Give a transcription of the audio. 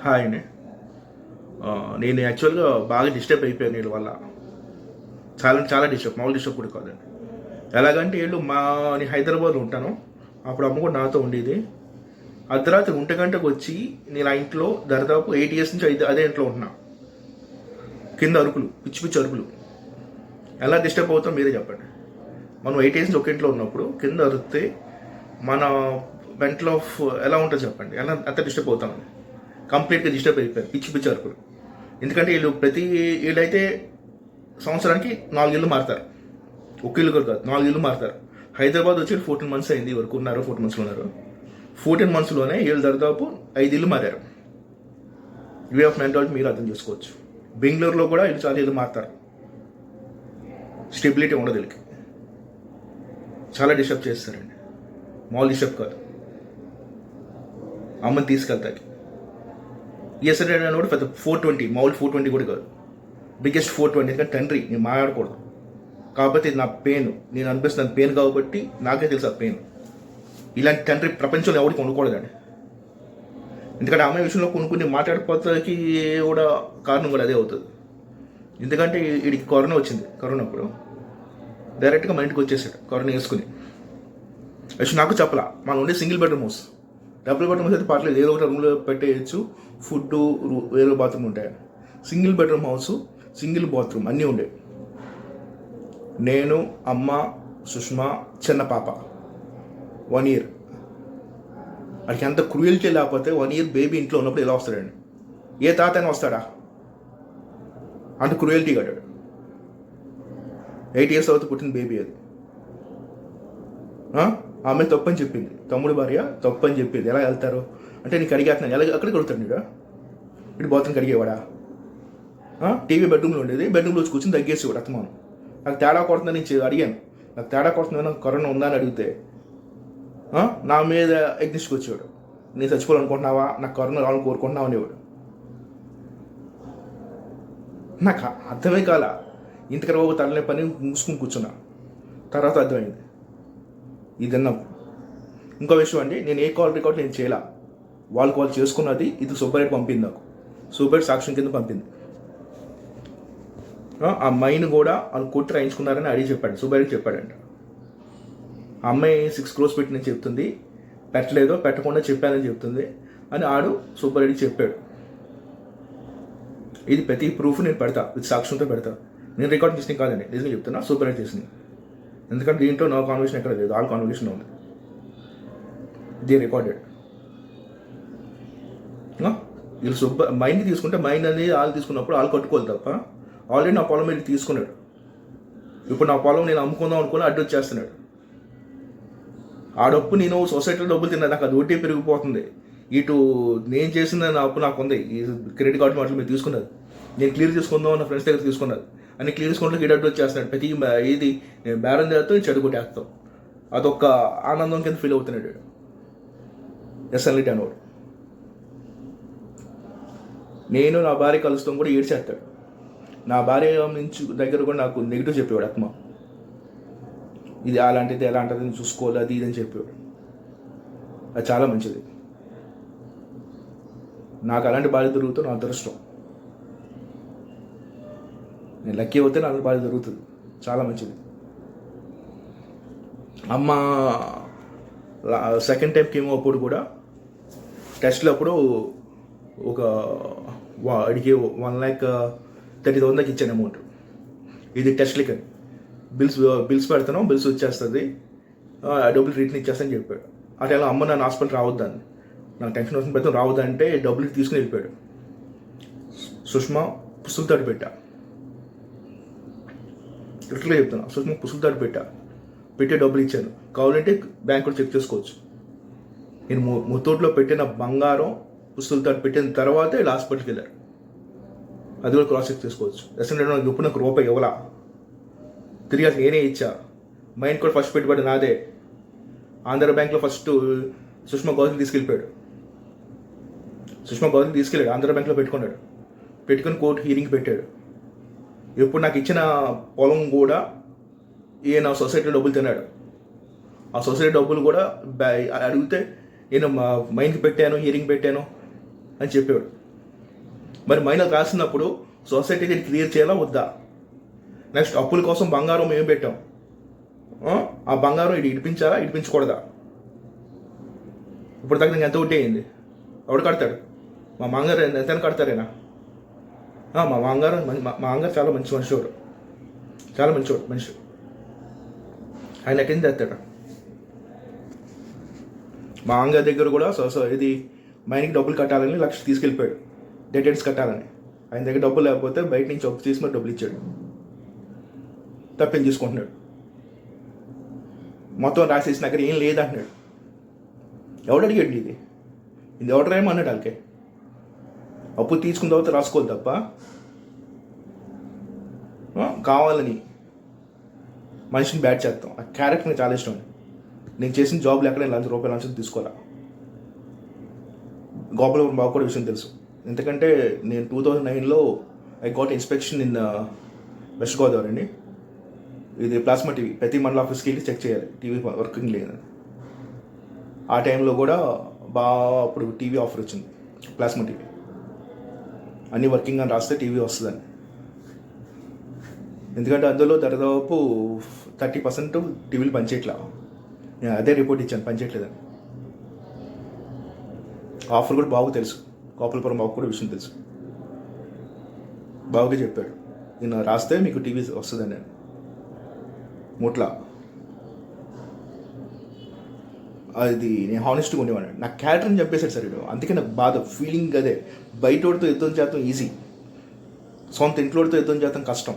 Hi అండి. నేను యాక్చువల్గా బాగా డిస్టర్బ్ అయిపోయాను వీళ్ళ వల్ల. చాలా చాలా డిస్టర్బ్, మామూలు డిస్టర్బ్ కూడా కాదండి. ఎలాగంటే వీళ్ళు నేను హైదరాబాద్లో ఉంటాను. అప్పుడు అమ్మ కూడా నాతో ఉండేది. అర్ధరాత్రి 1 గంటకు వచ్చి నేను ఆ ఇంట్లో దాదాపు 8 ఇయర్స్ నుంచి అదే ఇంట్లో ఉంటున్నా. కింద అరుపులు, పిచ్చి పిచ్చి అరుపులు. ఎలా డిస్టర్బ్ అవుతాం మీరే చెప్పండి. మనం 8 ఇయర్స్ నుంచి ఒక ఇంట్లో ఉన్నప్పుడు కింద అరిస్తే మన మెంటల్ ఆఫ్ ఎలా ఉంటుంది చెప్పండి. ఎలా అంత డిస్టర్బ్ అవుతామని కంప్లీట్గా డిస్టర్బ్ అయిపోయారు, పిచ్చి పిచ్చి అరుపులు. ఎందుకంటే వీళ్ళైతే సంవత్సరానికి 4 ఇళ్ళు మారుతారు. ఒక ఇల్లు కూడా కాదు, 4 ఇళ్ళు మారుతారు. హైదరాబాద్ వచ్చి 14 మంత్స్ అయింది, వరకు ఉన్నారు, 14 మంత్స్లో ఉన్నారు. 14 మంత్స్లోనే వీళ్ళు దాదాపు 5 ఇళ్ళు మారారు. వే ఆఫ్ మెంటాలిటీ మీరు అర్థం చేసుకోవచ్చు. బెంగళూరులో కూడా వీళ్ళు చాలా ఇళ్ళు మారుతారు. స్టెబిలిటీ ఉండదు వీళ్ళకి. చాలా డిస్టర్బ్ చేస్తారండి, మామూలు డిస్టర్బ్ కాదు. అమ్మని తీసుకెళ్తాకి ఎస్ఎడ్ అని కూడా పెద్ద 420, మామూలు 420 కూడా కాదు, బిగ్గెస్ట్ 420. ఎందుకంటే తండ్రి నేను మాట్లాడకూడదు కాబట్టి ఇది నా పెయిన్, నేను అనిపిస్తున్నాను పెయిన్ కాబట్టి నాకే తెలుసు ఆ పెయిన్. ఇలాంటి తండ్రి ప్రపంచంలో ఎవరికి ఉండకూడదండి. ఎందుకంటే అమ్మాయి విషయంలో కొన్ని మాట్లాడిపోతాకి కూడా కారణం కూడా అదే అవుతుంది. ఎందుకంటే వీడికి కరోనా వచ్చింది. కరోనా అప్పుడు డైరెక్ట్గా మా ఇంటికి వచ్చేసాడు కరోనా వేసుకుని. యాక్చువల్ నాకు చెప్పలా, మనం ఉండే single bedroom house. Double bedroom house అయితే పర్లేదు, ఏదో ఒకటి రూమ్లో పెట్టేయచ్చు, ఫుడ్ వేరే బాత్రూమ్ ఉంటాయి. Single bedroom house, single bathroom అన్నీ ఉండే. నేను, అమ్మ, సుష్మా, చిన్న పాప. 1 ఇయర్. వాడికి ఎంత క్రూయల్టీ లేకపోతే 1 ఇయర్ బేబీ ఇంట్లో ఉన్నప్పుడు ఎలా వస్తాడండి? ఏ తాత అయినా వస్తాడా? అంత క్రూయల్టీ కట్టాడు. 8 ఇయర్స్ తర్వాత పుట్టిన బేబీ అది. ఆమె తప్పని చెప్పింది, తమ్ముడు భార్య తప్పని చెప్పింది. ఎలా వెళ్తారు అంటే నీకు అడిగేస్తున్నాను, ఎలా అక్కడికి కొడుతాడు ఇటు బాత్రూమ్ కడిగేవాడా? టీవీ బెడ్రూమ్లో ఉండేది, బెడ్రూమ్లో వచ్చి కూర్చొని తగ్గేసేవాడు అత్తమాను. నాకు తేడా కొడుతుందని నేను అడిగాను, నాకు తేడా కొడుతుందని, నాకు కరోనా ఉందా అని అడిగితే నా మీద ఎగ్నిస్ట్కి వచ్చేవాడు. నేను చచ్చిపోవాలనుకుంటున్నావా, నాకు కరోనా రావాలని కోరుకుంటున్నావు అనేవాడు. నాకు అర్థమే కాల. ఇంతకర బాబు తలనే పని మూసుకుని కూర్చున్నా. తర్వాత అర్థమైంది ఇదన్నా. ఇంకో విషయం అండి, నేను ఏ కాల్ రికార్డ్ నేను చేయాల, వాళ్ళు చేసుకున్నది. ఇది సుబ్బారెడ్డి పంపింది నాకు, సుబ్బారెడ్డి సాక్ష్యం కింద పంపింది. ఆ అమ్మాయిని కూడా వాళ్ళు కొట్టి రాయించుకున్నారని అడిగి చెప్పాడు, సుబ్బారెడ్డి చెప్పాడంట. ఆ అమ్మాయి 6 crores పెట్టినని చెప్తుంది, పెట్టలేదో పెట్టకుండా చెప్పానని చెప్తుంది అని ఆడు సుబ్బారెడ్డి చెప్పాడు. ఇది ప్రతి ప్రూఫ్ నేను పెడతా, ఇది సాక్ష్యంతో పెడతా. నేను రికార్డ్ చేసినవి కాదండి, నిజంగా చెప్తున్నా, సుబ్బారెడ్డి చేసినవి. ఎందుకంటే దీంట్లో నో కాన్వర్సేషన్ ఎక్కడ లేదు, ఆల్ కాన్వర్సేషన్ ఉంది. The recorded. వీళ్ళు మైండ్ తీసుకుంటే మైండ్ అనేది వాళ్ళు తీసుకున్నప్పుడు వాళ్ళు కట్టుకోవాలి తప్ప, ఆల్రెడీ నా పొలం మీద తీసుకున్నాడు. ఇప్పుడు నా పొలం నేను అమ్ముకుందాం అనుకుని అడ్డు వచ్చేస్తున్నాడు. ఆ డబ్బు నేను సొసైటీలో డబ్బులు తిన్నా, నాకు అది వడ్డీ పెరిగిపోతుంది. ఇటు నేను చేసిన నా అప్పు నాకు ఉంది, ఈ క్రెడిట్ కార్డు వాటిలో మీరు తీసుకున్నది నేను క్లియర్ చేసుకుందాం నా ఫ్రెండ్స్ దగ్గర తీసుకున్నది అని క్లియర్ చేసుకుంటే ఈ డబ్బు వచ్చేస్తున్నాడు. ప్రతి ఇది బేరం చేస్తాం, చెడు కొట్టేస్తాం. అదొక ఆనందం కింద ఫీల్ అవుతున్నాడు ఎస్ఎల్ఈటీ అనేవాడు. నేను నా భార్య కలుస్తాం కూడా ఏడ్చేస్తాడు. నా భార్య నుంచి దగ్గర కూడా నాకు నెగిటివ్ చెప్పేవాడు ఆత్మ. ఇది అలాంటిది ఎలాంటిది చూసుకోవాలి, అది ఇదని చెప్పేవాడు. అది చాలా మంచిది. నాకు అలాంటి భార్య దొరుకుతూ నా అదృష్టం. నేను లక్కీ అవుతే నాకు భార్య దొరుకుతుంది, చాలా మంచిది. అమ్మ సెకండ్ టైం కేమో అప్పుడు కూడా టెస్ట్లో అప్పుడు ఒక అడిగి 1,30,000 దాకా ఇచ్చాను అమౌంట్. ఇది టెస్ట్లకి అని బిల్స్ పెడతాను, బిల్స్ వచ్చేస్తుంది, డబ్బులు రిటర్న్ ఇచ్చేస్తాను చెప్పాడు. అటు ఎలా అమ్మ నన్ను హాస్పిటల్ రావద్దని, నాకు టెన్షన్ వస్తుంది, పెడతాను రావద్దంటే డబ్బులు తీసుకుని వెళ్ళిపోయాడు. సుష్మా పుస్తలు తడి పెట్టా, ఇట్లా చెప్తున్నా, సుష్మా పుస్తలు తడి పెట్టే డబ్బులు ఇచ్చాను. కావాలంటే బ్యాంకులో చెక్ చేసుకోవచ్చు. నేను ముత్తూట్లో పెట్టిన బంగారం పుస్తలు తడి పెట్టిన తర్వాత ఇలా హాస్పిటల్కి వెళ్ళారు. అది కూడా క్రాస్ చెక్ చేసుకోవచ్చు. ఎస్ఎండి నాకు ఎప్పుడు నాకు రూపాయి ఇవ్వలా, తిరిగి అసలు నేనే ఇచ్చా. మైండ్ కూడా ఫస్ట్ పెట్టుబడి నాదే. ఆంధ్ర బ్యాంక్లో ఫస్ట్ సుష్మా గౌతమ్ తీసుకెళ్ళిపోయాడు. ఆంధ్ర బ్యాంక్లో పెట్టుకుని కోర్టు హీరింగ్ పెట్టాడు. ఎప్పుడు నాకు ఇచ్చిన పొలం కూడా ఈయన సొసైటీ డబ్బులు తిన్నాడు. ఆ సొసైటీ డబ్బులు కూడా అడిగితే నేను మైండ్కి పెట్టాను, హీరింగ్ పెట్టాను అని చెప్పాడు. మరి మైనర్ రాసినప్పుడు సొసైటీ దీన్ని క్లియర్ చేయాలా వద్దా? నెక్స్ట్ అప్పుల కోసం బంగారం మేము పెట్టాం, ఆ బంగారం ఇది ఇడిపించాలా ఇడిపించకూడదా? ఇప్పుడు తగ్గ ఎంత వడ్డీ అయింది? ఎవడు కడతాడు? మా మాంగారు ఎంత కడతారేనా? మా మాంగారు చాలా మంచి మనిషివాడు, చాలా మంచివాడు మనిషి. ఆయన ఎక్కడి నుంచి తెస్తాడు? మా అంగ దగ్గర కూడా ఇది మైన్కి డబ్బులు కట్టాలని 1 లక్ష తీసుకెళ్ళిపోయాడు, డెటెన్స్ కట్టాలని. ఆయన దగ్గర డబ్బులు లేకపోతే బయట నుంచి అప్పు తీసి మరి డబ్బులు ఇచ్చాడు, తప్పేం తీసుకుంటున్నాడు. మొత్తం రాసేసి దగ్గర ఏం లేదంటున్నాడు. ఎవడు అడిగాడు ఇది ఎవడు రాయమన్నాడు? వాళ్ళకే అప్పు తీసుకున్న తర్వాత రాసుకోవాలి తప్ప కావాలని మనిషిని బ్యాడ్ చేస్తాం. ఆ క్యారెక్టర్ నాకు చాలా ఇష్టం. నేను చేసిన జాబ్లు ఎక్కడ ₹1,00,000 లంచం తీసుకోవాలా. గోపాలపురం బాబు కూడా విషయం తెలుసు, ఎందుకంటే నేను 2009లో I got inspection in West Godavari అండి. ఇది ప్లాస్మా టీవీ ప్రతి మండల ఆఫీస్కి వెళ్ళి చెక్ చేయాలి టీవీ వర్కింగ్ లేదని. ఆ టైంలో కూడా అప్పుడు టీవీ ఆఫర్ వచ్చింది, ప్లాస్మా టీవీ అన్నీ వర్కింగ్ అని రాస్తే టీవీ వస్తుందని. ఎందుకంటే అందులో దాదాపు 30% టీవీలు పనిచేయట్లా. నేను అదే రిపోర్ట్ ఇచ్చాను, పనిచేయట్లేదని. ఆఫర్ కూడా బాబు తెలుసు, గోపాలపురం బాబు కూడా విషయం తెలుసు. బాబుగా చెప్పాడు, నేను రాస్తే మీకు టీవీ వస్తుందని. నేను ముట్లా అది నేను హానెస్ట్గా ఉండేవాడు. నా క్యారెక్టర్ని చంపేశాడు సార్ వీడు. అందుకే నాకు బాధ, ఫీలింగ్ అదే. బయటోడితో యుద్ధం చేస్తాం ఈజీ, సొంత ఇంట్లోడితో యుద్ధం చేస్తాం కష్టం.